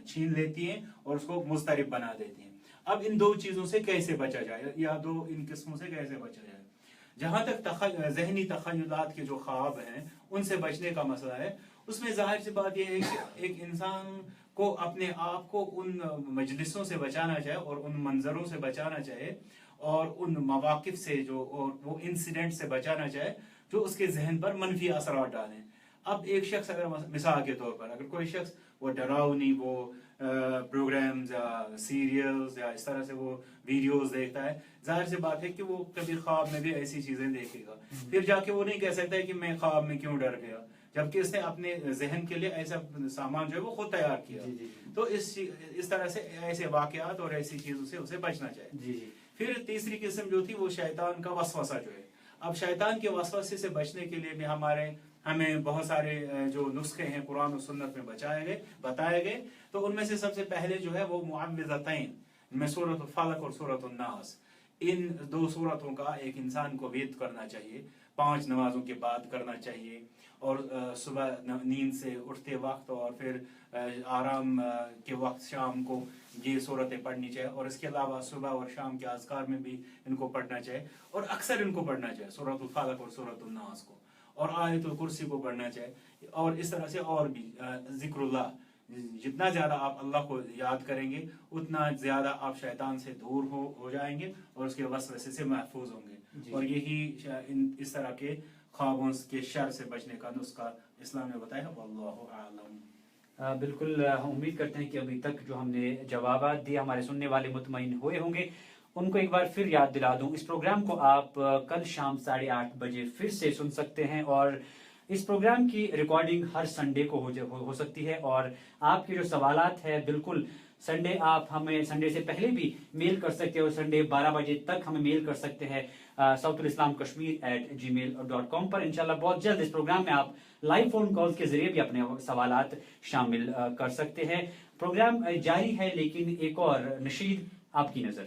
چھین لیتی ہیں اور اس کو مضطرب بنا دیتی ہیں. اب ان 2 چیزوں سے کیسے بچا جائے یا ان قسموں سے کیسے بچا جائے؟ جہاں تک ذہنی تخیلات کے جو خواب ہیں ان سے بچنے کا مسئلہ ہے، اس میں ظاہر سی بات یہ ہے کہ ایک انسان کو اپنے آپ کو ان مجلسوں سے بچانا چاہے اور ان منظروں سے بچانا چاہے اور ان مواقف سے جو اور وہ انسیڈنٹ سے بچانا چاہے جو اس کے ذہن پر منفی اثرات ڈالیں. اب ایک شخص اگر مثال کے طور پر اگر کوئی شخص وہ ڈراؤنی وہ پروگرامز یا سیریلز یا اس طرح سے وہ ویڈیوز دیکھتا ہے، ظاہر سی بات ہے کہ وہ کبھی خواب میں بھی ایسی چیزیں دیکھے گا. پھر جا کے وہ نہیں کہہ سکتا ہے کہ میں خواب میں کیوں ڈر گیا، جبکہ اس نے اپنے ذہن کے لیے ایسا سامان جو ہے وہ خود تیار کیا. تو اس طرح سے ایسے واقعات اور ایسی چیزوں سے اسے بچنا چاہیے. پھر تیسری قسم جو تھی وہ شیطان کا وسوسہ جو ہے. اب شیطان کے وسوسے سے بچنے کے لیے بھی ہمیں بہت سارے جو نسخے ہیں قرآن و سنت میں بتائے گئے. تو ان میں سے سب سے پہلے جو ہے وہ معوذتین میں سورۃ الفلق اور سورۃ الناس، ان 2 سورتوں کا ایک انسان کو وید کرنا چاہیے، 5 نمازوں کے بعد کرنا چاہیے، اور صبح نیند سے اٹھتے وقت اور پھر آرام کے وقت شام کو یہ صورتیں پڑھنی چاہیے. اور اس کے علاوہ صبح اور شام کے اذکار میں بھی ان کو پڑھنا چاہیے اور اکثر ان کو پڑھنا چاہیے، سورۃ الفلق اور سورۃ الناس کو، اور آیت الکرسی کو پڑھنا چاہیے. اور اس طرح سے اور بھی ذکر اللہ، جتنا زیادہ آپ اللہ کو یاد کریں گے اتنا زیادہ آپ شیطان سے دور ہو جائیں گے اور اس کے وسوسے سے محفوظ ہوں گے. اور یہی اس طرح کے خوابوں کے شر سے بچنے کا نسخہ اسلام نے بتایا. واللہ اعلم. بالکل امید کرتے ہیں کہ ابھی تک جو ہم نے جوابات دیے ہمارے سننے والے مطمئن ہوئے ہوں گے. ان کو ایک بار پھر یاد دلا دوں، اس پروگرام کو آپ کل شام 8:30 بجے پھر سے سن سکتے ہیں، اور اس پروگرام کی ریکارڈنگ ہر سنڈے کو ہو سکتی ہے. اور آپ کے جو سوالات ہیں بالکل سنڈے آپ ہمیں سنڈے سے پہلے بھی میل کر سکتے ہیں اور سنڈے 12 بجے تک ہمیں میل کر سکتے ہیں sautulislamkashmir@gmail.com پر. انشاءاللہ بہت جلد اس پروگرام میں آپ لائیو فون کالز کے ذریعے بھی اپنے سوالات شامل کر سکتے ہیں. پروگرام جاری ہے لیکن ایک اور نشید آپ کی نظر.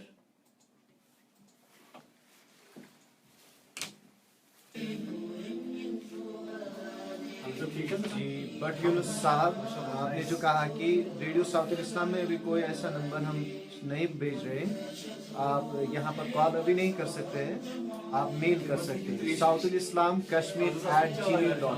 جی بٹ یونس صاحب، آپ نے جو کہا کہ ریڈیو ساؤتھ الاسلام میں ابھی کوئی ایسا نمبر ہم نہیں بھیج رہے، آپ یہاں پر کال ابھی نہیں کر سکتے ہیں، آپ میل کر سکتے ہیں sautulislamkashmir@gmail.com.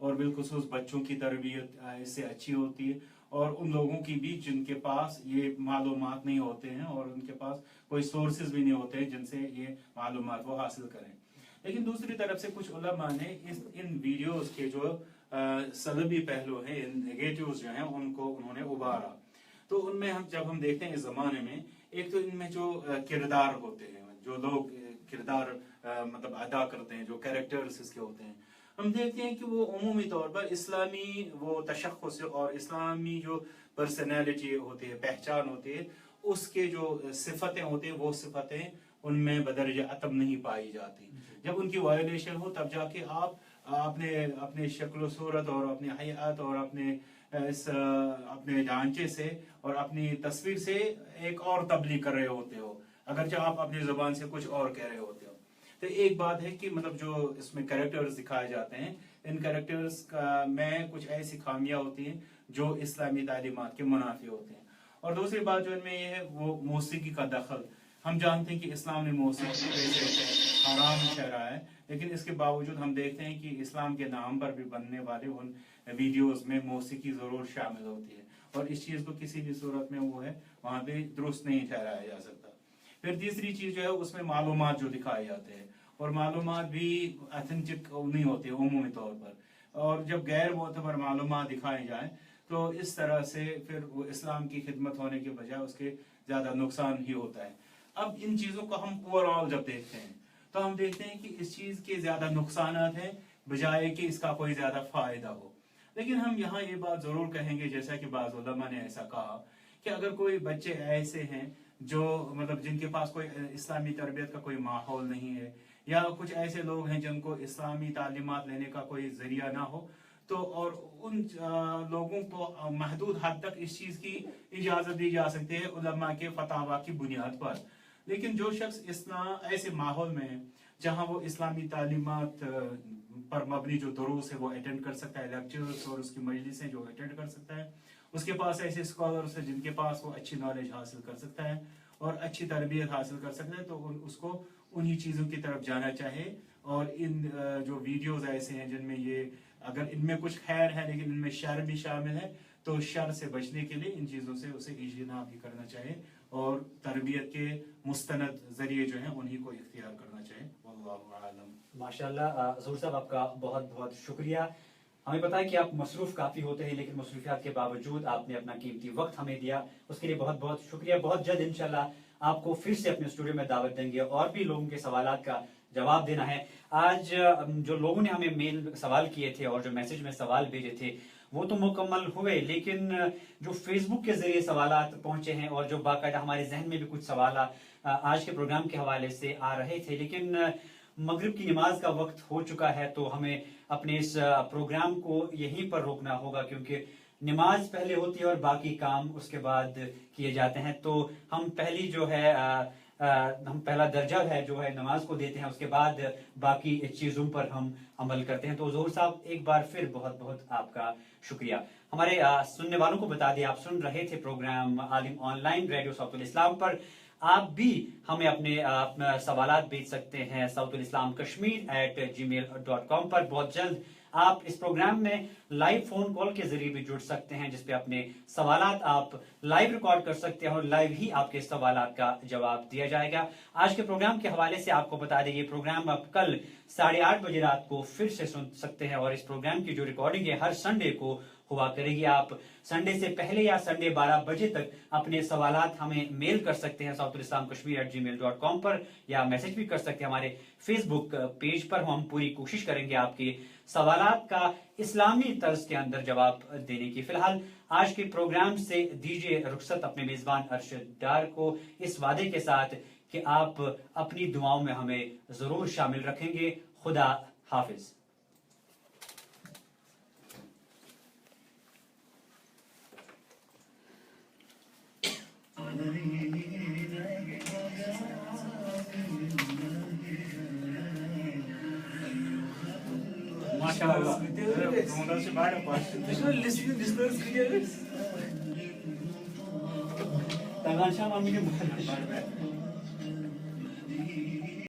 اور بالخصوص بچوں کی تربیت اس سے اچھی ہوتی ہے، اور ان لوگوں کی بھی جن کے پاس یہ معلومات نہیں ہوتے ہیں اور ان کے پاس کوئی سورسز بھی نہیں ہوتے ہیں جن سے یہ معلومات وہ حاصل کریں۔ لیکن دوسری طرف سے کچھ علماء نے ان ویڈیوز کے جو سلبی پہلو ہیں، نیگیٹیوز جو ہیں، ان کو انہوں نے ابھارا۔ تو ان میں جب ہم دیکھتے ہیں اس زمانے میں، ایک تو ان میں جو کردار ہوتے ہیں، جو لوگ کردار مطلب ادا کرتے ہیں، جو کیریکٹرز اس کے ہوتے ہیں، ہم دیکھتے ہیں کہ وہ عمومی طور پر اسلامی وہ تشخص اور اسلامی جو پرسنالٹی ہوتی ہے، پہچان ہوتی ہے، اس کے جو صفتیں ہوتی ہیں، وہ صفتیں ان میں بدرجہ اتم نہیں پائی جاتی۔ جب ان کی وائلیشن ہو تب جا کے آپ اپنے شکل و صورت اور اپنی حیات اور اپنے ڈھانچے سے اور اپنی تصویر سے ایک اور تبلیغ کر رہے ہوتے ہو، اگرچہ آپ اپنی زبان سے کچھ اور کہہ رہے ہوتے ہو۔ تو ایک بات ہے کہ مطلب جو اس میں کریکٹرز دکھائے جاتے ہیں، ان کریکٹرز میں کچھ ایسی خامیاں ہوتی ہیں جو اسلامی تعلیمات کے منافی ہوتے ہیں۔ اور دوسری بات جو ان میں یہ ہے وہ موسیقی کا دخل۔ ہم جانتے ہیں کہ اسلام نے موسیقی کو حرام ٹھہرایا ہے، لیکن اس کے باوجود ہم دیکھتے ہیں کہ اسلام کے نام پر بھی بننے والے ان ویڈیوز میں موسیقی ضرور شامل ہوتی ہے، اور اس چیز کو کسی بھی صورت میں وہ ہے وہاں پہ درست نہیں ٹھہرایا جا سکتا۔ پھر تیسری چیز جو ہے اس میں معلومات جو دکھائے جاتے ہیں، اور معلومات بھی اتھینٹک نہیں ہوتے عمومی طور پر، اور جب غیر معتبر معلومات دکھائے جائیں تو اس طرح سے پھر وہ اسلام کی خدمت ہونے کے بجائے اس کے زیادہ نقصان ہی ہوتا ہے۔ اب ان چیزوں کو ہم اوور آل جب دیکھتے ہیں تو ہم دیکھتے ہیں کہ اس چیز کے زیادہ نقصانات ہیں بجائے کہ اس کا کوئی زیادہ فائدہ ہو۔ لیکن ہم یہاں یہ بات ضرور کہیں گے، جیسا کہ بعض علماء نے ایسا کہا، کہ اگر کوئی بچے ایسے ہیں جو مطلب جن کے پاس کوئی اسلامی تربیت کا کوئی ماحول نہیں ہے، یا کچھ ایسے لوگ ہیں جن کو اسلامی تعلیمات لینے کا کوئی ذریعہ نہ ہو، تو اور ان لوگوں کو محدود حد تک اس چیز کی اجازت دی جا سکتی ہے علماء کے فتاوی کی بنیاد پر۔ لیکن جو شخص ایسے ماحول میں جہاں وہ اسلامی تعلیمات پر مبنی جو دروس ہے وہ اٹینڈ کر سکتا ہے، لیکچرز اور اس کی مجلسیں جو اٹینڈ کر سکتا ہے، اس کے پاس ایسے اسکالرز ہیں جن کے پاس وہ اچھی نالج حاصل کر سکتا ہے اور اچھی تربیت حاصل کر سکتا ہے، تو اس کو انہی چیزوں کی طرف جانا چاہے۔ اور ان جو ویڈیوز ایسے ہیں جن میں یہ اگر ان میں کچھ خیر ہے لیکن ان میں شر بھی شامل ہے، تو شر سے بچنے کے لیے ان چیزوں سے اسے اجتناب بھی کرنا چاہیے اور تربیت کے مستند ذریعے جو ہیں انہی کو اختیار کرنا چاہیے۔ واللہ اعلم۔ ماشاءاللہ ظہور صاحب، آپ کا بہت بہت شکریہ۔ ہمیں پتا ہے کہ آپ مصروف کافی ہوتے ہیں، لیکن مصروفیات کے باوجود آپ نے اپنا قیمتی وقت ہمیں دیا، اس کے لیے بہت بہت شکریہ۔ بہت جلد انشاءاللہ آپ کو پھر سے اپنے اسٹوڈیو میں دعوت دیں گے اور بھی لوگوں کے سوالات کا جواب دینا ہے۔ آج جو لوگوں نے ہمیں میل سوال کیے تھے اور جو میسج میں سوال بھیجے تھے وہ تو مکمل ہوئے، لیکن جو فیس بک کے ذریعے سوالات پہنچے ہیں اور جو باقاعدہ ہمارے ذہن میں بھی کچھ سوالات آج کے پروگرام کے حوالے سے آ رہے تھے، لیکن مغرب کی نماز کا وقت ہو چکا ہے تو ہمیں اپنے اس پروگرام کو یہیں پر روکنا ہوگا، کیونکہ نماز پہلے ہوتی ہے اور باقی کام اس کے بعد کیے جاتے ہیں۔ تو ہم پہلی جو ہے ہم پہلا درجہ ہے جو ہے نماز کو دیتے ہیں، اس کے بعد باقی چیزوں پر ہم عمل کرتے ہیں۔ تو ظہور صاحب ایک بار پھر بہت بہت آپ کا شکریہ۔ ہمارے سننے والوں کو بتا دیں، آپ سن رہے تھے program Aalim online radio Saut al-Islam پر۔ آپ بھی ہمیں اپنے سوالات بھیج سکتے ہیں sautislamkashmir@gmail.com پر۔ بہت جلد آپ اس پروگرام میں لائیو فون کال کے ذریعے بھی جڑ سکتے ہیں، جس پہ اپنے سوالات آپ لائیو ریکارڈ کر سکتے ہیں اور لائیو ہی آپ کے سوالات کا جواب دیا جائے گا۔ آج کے پروگرام کے حوالے سے آپ کو بتا دیں، یہ پروگرام آپ کل 8:30 بجے رات کو پھر سے سن سکتے ہیں، اور اس پروگرام کی جو ریکارڈنگ ہے ہر سنڈے کو ہوا کرے گی۔ آپ سنڈے سے پہلے یا سنڈے 12 بجے تک اپنے سوالات ہمیں میل کر سکتے ہیں sautislamkashmir@gmail.com پر، یا میسج بھی کر سکتے ہیں ہمارے فیس بک پیج پر۔ ہم پوری کوشش کریں گے آپ کے سوالات کا اسلامی طرز کے اندر جواب دینے کی۔ فی الحال آج کے پروگرام سے دیجیے رخصت اپنے میزبان ارشد ڈار کو، اس وعدے کے ساتھ کہ آپ اپنی دعاؤں میں ہمیں ضرور شامل رکھیں گے۔ خدا حافظ۔ ماشاءاللہ